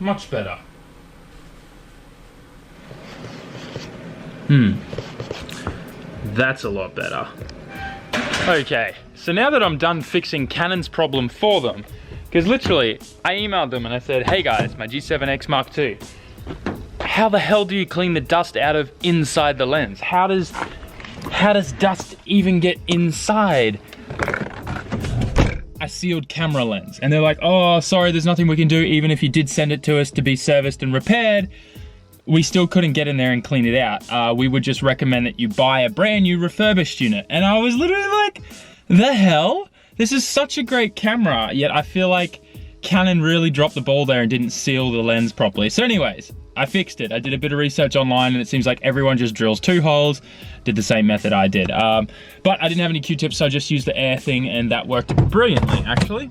Much better. That's a lot better. Okay, so now that I'm done fixing Canon's problem for them, because literally, I emailed them and I said, hey guys, my G7X Mark II, how the hell do you clean the dust out of inside the lens? How does dust even get inside a sealed camera lens? And they're like, oh, sorry, there's nothing we can do. Even if you did send it to us to be serviced and repaired, we still couldn't get in there and clean it out. We would just recommend that you buy a brand new refurbished unit. And I was literally like, the hell? This is such a great camera, yet I feel like Canon really dropped the ball there and didn't seal the lens properly. So anyways, I fixed it. I did a bit of research online and it seems like everyone just drills 2 holes, did the same method I did. But I didn't have any Q-tips, so I just used the air thing and that worked brilliantly, actually.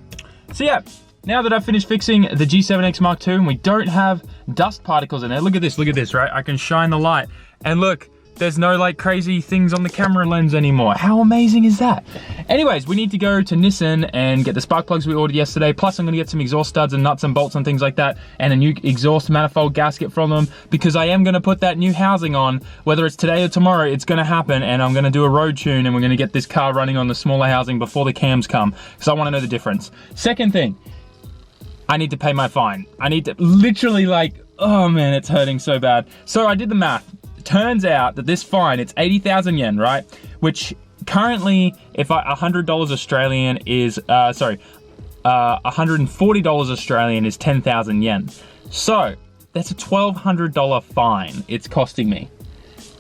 So yeah, now that I've finished fixing the G7X Mark II and we don't have dust particles in there, look at this, right? I can shine the light and look, there's no like crazy things on the camera lens anymore. How amazing is that? Anyways, we need to go to Nissan and get the spark plugs we ordered yesterday. Plus I'm gonna get some exhaust studs and nuts and bolts and things like that, and a new exhaust manifold gasket from them, because I am gonna put that new housing on. Whether it's today or tomorrow, it's gonna happen, and I'm gonna do a road tune and we're gonna get this car running on the smaller housing before the cams come, because I wanna know the difference. Second thing, I need to pay my fine. I need to literally like, oh man, it's hurting so bad. So I did the math. Turns out that this fine, it's 80,000 yen, right? Which currently, if $100 Australian is, $140 Australian is 10,000 yen. So that's a $1,200 fine it's costing me.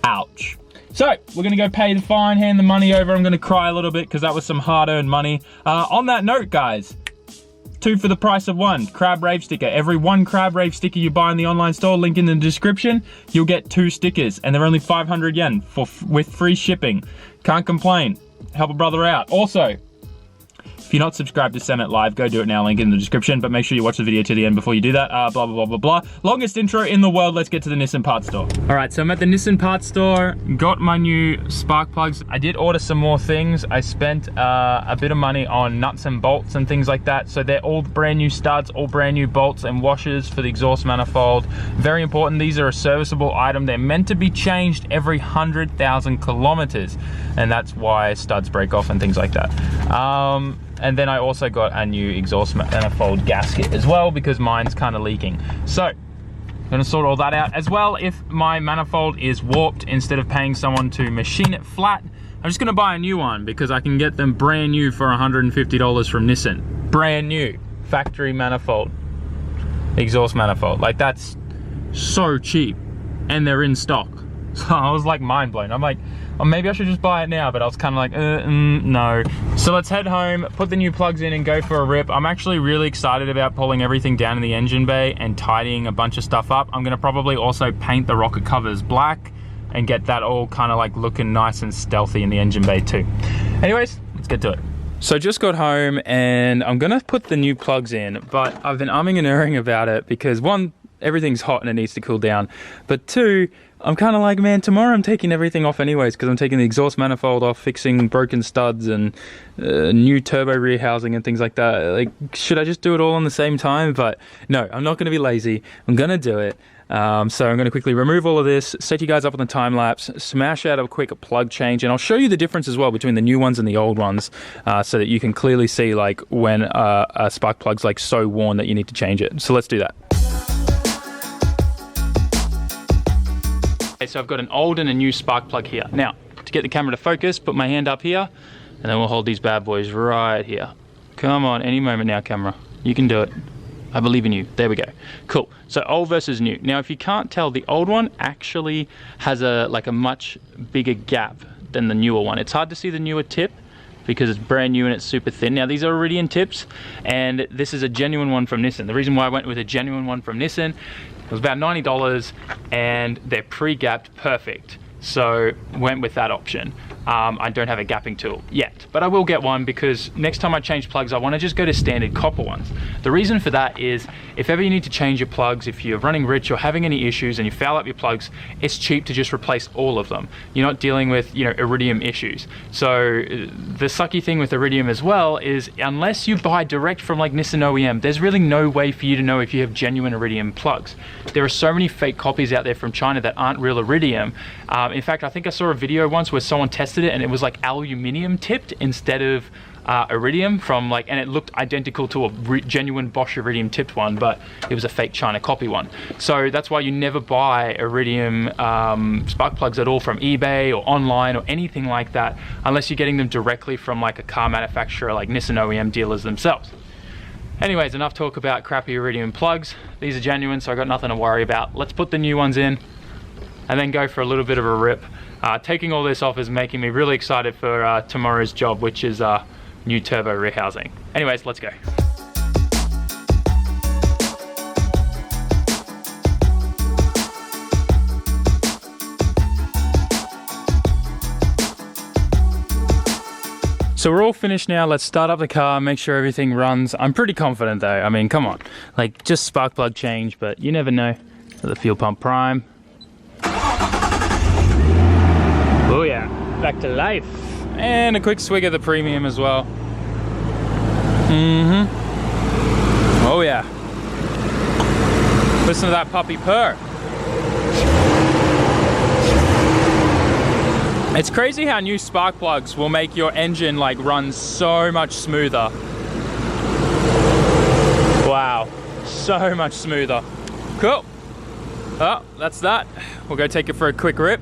Ouch. So we're gonna go pay the fine, hand the money over. I'm gonna cry a little bit because that was some hard-earned money. On that note, guys, 2 for the price of 1 crab rave sticker. Every 1 crab rave sticker you buy in the online store, link in the description, you'll get 2 stickers, and they're only 500 yen with free shipping. Can't complain. Help a brother out. Also, if you're not subscribed to SAMMIT Live, go do it now, link in the description, but make sure you watch the video to the end before you do that. Blah, blah, blah, blah, blah. Longest intro in the world, let's get to the Nissan parts store. All right, so I'm at the Nissan parts store, got my new spark plugs. I did order some more things. I spent a bit of money on nuts and bolts and things like that. So they're all brand new studs, all brand new bolts and washers for the exhaust manifold. Very important, these are a serviceable item. They're meant to be changed every 100,000 kilometers. And that's why studs break off and things like that. And then I also got a new exhaust manifold gasket as well, because mine's kind of leaking. So I'm gonna sort all that out. As well, if my manifold is warped, instead of paying someone to machine it flat, I'm just gonna buy a new one, because I can get them brand new for $150 from Nissan. Brand new, factory manifold, exhaust manifold. Like, that's so cheap, and they're in stock. So I was like mind blown. I'm like, oh, maybe I should just buy it now, but I was kind of like, no. So let's head home, put the new plugs in and go for a rip. I'm actually really excited about pulling everything down in the engine bay and tidying a bunch of stuff up. I'm gonna probably also paint the rocker covers black and get that all kind of like looking nice and stealthy in the engine bay too. Anyways, let's get to it. So just got home and I'm gonna put the new plugs in, but I've been umming and erring about it because 1, everything's hot and it needs to cool down, but 2, I'm kind of like, man, tomorrow I'm taking everything off anyways, because I'm taking the exhaust manifold off, fixing broken studs and new turbo rear housing and things like that. Like, should I just do it all on the same time? But no, I'm not going to be lazy. I'm going to do it. So I'm going to quickly remove all of this, set you guys up on the time lapse, smash out a quick plug change, and I'll show you the difference as well between the new ones and the old ones, so that you can clearly see like when a spark plug's like so worn that you need to change it. So let's do that. Okay, so I've got an old and a new spark plug here. Now, to get the camera to focus, put my hand up here, and then we'll hold these bad boys right here. Come on, any moment now, camera. You can do it. I believe in you. There we go. Cool. So old versus new. Now, if you can't tell, the old one actually has a much bigger gap than the newer one. It's hard to see the newer tip because it's brand new and it's super thin. Now, these are Iridian tips, and this is a genuine one from Nissan. The reason why I went with a genuine one from Nissan, it was about $90 and they're pre-gapped perfect. So went with that option. I don't have a gapping tool yet, but I will get one because next time I change plugs, I want to just go to standard copper ones. The reason for that is if ever you need to change your plugs, if you're running rich or having any issues and you foul up your plugs, it's cheap to just replace all of them. You're not dealing with, you know, iridium issues. So the sucky thing with iridium as well is unless you buy direct from like Nissan OEM, there's really no way for you to know if you have genuine iridium plugs. There are so many fake copies out there from China that aren't real iridium. In fact, I think I saw a video once where someone tested it and it was like aluminium tipped instead of iridium from like, and it looked identical to a genuine Bosch iridium tipped one, but it was a fake China copy one. So that's why you never buy iridium spark plugs at all from eBay or online or anything like that unless you're getting them directly from like a car manufacturer like Nissan OEM dealers themselves. Anyways, enough talk about crappy iridium plugs. These are genuine, so I got nothing to worry about. Let's put the new ones in and then go for a little bit of a rip. Taking all this off is making me really excited for tomorrow's job, which is new turbo rear housing. Anyways, let's go. So we're all finished now. Let's start up the car, make sure everything runs. I'm pretty confident though. I mean, come on. Like just spark plug change, but you never know. The fuel pump prime. Oh yeah, back to life. And a quick swig of the premium as well. Oh yeah. Listen to that puppy purr. It's crazy how new spark plugs will make your engine like run so much smoother. Wow, so much smoother. Cool. Oh, that's that. We'll go take it for a quick rip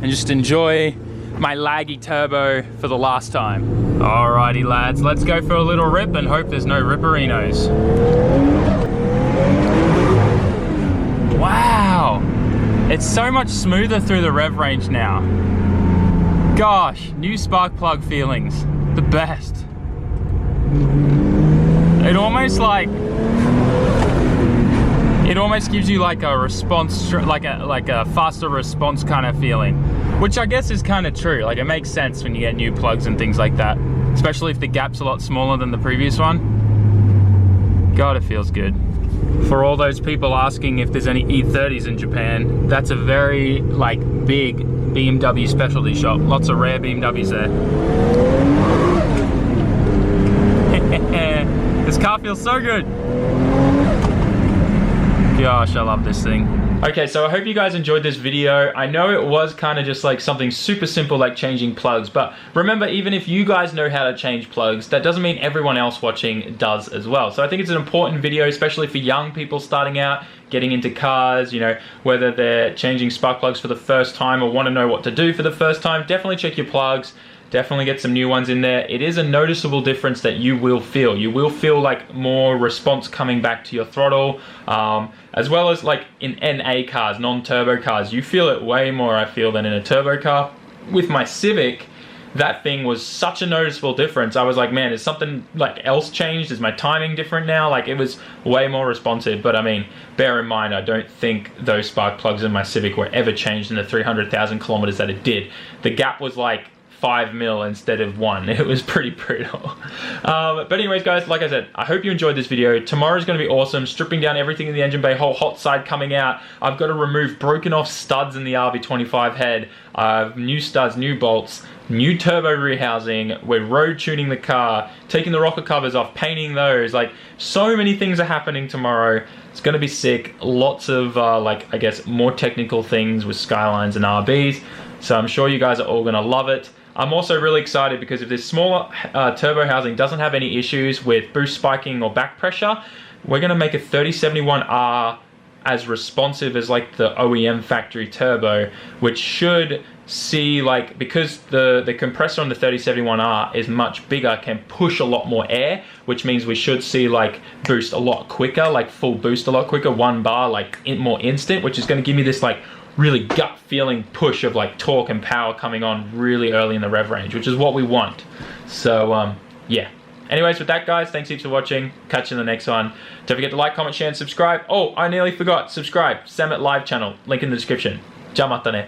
and just enjoy my laggy turbo for the last time. Alrighty lads, let's go for a little rip and hope there's no ripperinos. Wow, it's so much smoother through the rev range now. Gosh, new spark plug feelings, the best. It almost gives you like a response, like a faster response kind of feeling, which I guess is kind of true. Like it makes sense when you get new plugs and things like that, especially if the gap's a lot smaller than the previous one. God, it feels good. For all those people asking if there's any E30s in Japan, that's a very like big BMW specialty shop. Lots of rare BMWs there. This car feels so good. Gosh, I love this thing. Okay, so I hope you guys enjoyed this video. I know it was kind of just like something super simple like changing plugs, but remember, even if you guys know how to change plugs, that doesn't mean everyone else watching does as well. So I think it's an important video, especially for young people starting out, getting into cars, you know, whether they're changing spark plugs for the first time or want to know what to do for the first time. Definitely check your plugs. Definitely get some new ones in there. It is a noticeable difference that you will feel. You will feel like more response coming back to your throttle, as well as like in NA cars, non-turbo cars. You feel it way more, I feel, than in a turbo car. With my Civic, that thing was such a noticeable difference. I was like, man, is something like else changed? Is my timing different now? Like it was way more responsive. But I mean, bear in mind, I don't think those spark plugs in my Civic were ever changed in the 300,000 kilometers that it did. The gap was like 5 mil instead of 1. It was pretty brutal. But anyways guys, like I said, I hope you enjoyed this video. Tomorrow's going to be awesome, stripping down everything in the engine bay, whole hot side coming out. I've got to remove broken off studs in the RB25 head, new studs, new bolts, new turbo rear housing. We're road tuning the car, taking the rocker covers off, painting those. Like so many things are happening tomorrow. It's going to be sick. Lots of like, I guess, more technical things with Skylines and RBs. So I'm sure you guys are all going to love it. I'm also really excited because if this smaller turbo housing doesn't have any issues with boost spiking or back pressure, we're going to make a 3071R as responsive as like the OEM factory turbo, which should see like, because the compressor on the 3071R is much bigger, can push a lot more air, which means we should see like boost a lot quicker, like full boost a lot quicker, 1 bar, like more instant, which is going to give me this like really gut feeling push of like torque and power coming on really early in the rev range, which is what we want. So yeah. Anyways, with that guys, thanks heaps for watching. Catch you in the next one. Don't forget to like, comment, share, and subscribe. Oh, I nearly forgot. Subscribe. SAMMIT live channel. Link in the description. Ja, mata ne.